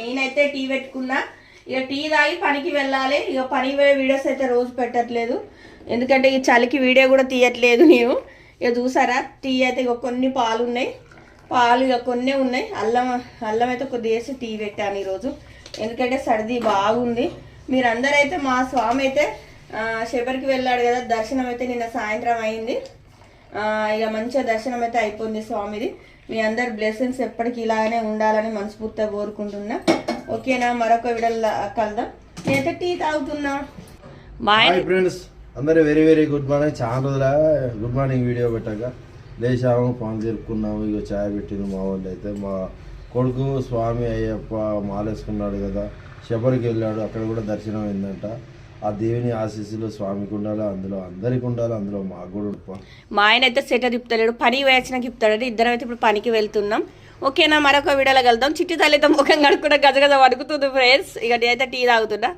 నేనైతే టీ పెట్టుకున్నా. ఇక టీ తాగి పనికి వెళ్ళాలి. ఇక పనికి పోయే వీడియోస్ అయితే రోజు పెట్టట్లేదు, ఎందుకంటే ఈ చలికి వీడియో కూడా తీయట్లేదు నేను. ఇక చూసారా టీ అయితే ఇక కొన్ని పాలు ఉన్నాయి, పాలు ఇక కొన్ని ఉన్నాయి. అల్లం అయితే కొద్దిగా వేసి టీ పెట్టాను ఈరోజు, ఎందుకంటే సర్ది బాగుంది. మీరందరైతే మా స్వామి అయితే శబరికి వెళ్ళాడు కదా, దర్శనం అయితే నిన్న సాయంత్రం అయింది. ఇక మంచిగా దర్శనం అయితే అయిపోయింది స్వామిది. మీ అందరి బ్లెస్సింగ్స్ ఎప్పటికీ ఇలానే ఉండాలని మనస్ఫూర్తిగా కోరుకుంటున్నా. ఓకేనా, మరొక వీడియోలో కలుద్దాం. నేనైతే టీ తాగుతున్నా. హాయ్ ఫ్రెండ్స్, అందరూ వెరీ వెరీ గుడ్ మార్నింగ్. చాలా రోజుల గుడ్ మార్నింగ్ వీడియో పెట్టాక లేచాము, పనులు జరుపుకున్నాము. ఇక ఛాయ్ పెట్టింది మా వాళ్ళు. అయితే మా కొడుకు స్వామి అయ్యప్ప మాలేసుకున్నాడు కదా, శబరికి వెళ్ళాడు, అక్కడ కూడా దర్శనం అయిందంట. ఆ దేవుని ఆశీస్సులు స్వామికి ఉండాలి, అందులో అందరికి ఉండాలి, అందులో మాకు కూడా. మా ఆయన అయితే సెట తిప్పుతలేడు, పని వేసినాక తిప్పుతాడు. ఇద్దరం అయితే ఇప్పుడు పనికి వెళ్తున్నాం. ఓకేనా, మరొక వీడియోలో కలుద్దాం. చిట్టి తల్లితో ముఖం కడుక్కున్న గజగజ వడుకుతుంది ఫ్రెండ్స్. ఇక నేనైతే టీ తాగుతున్నా.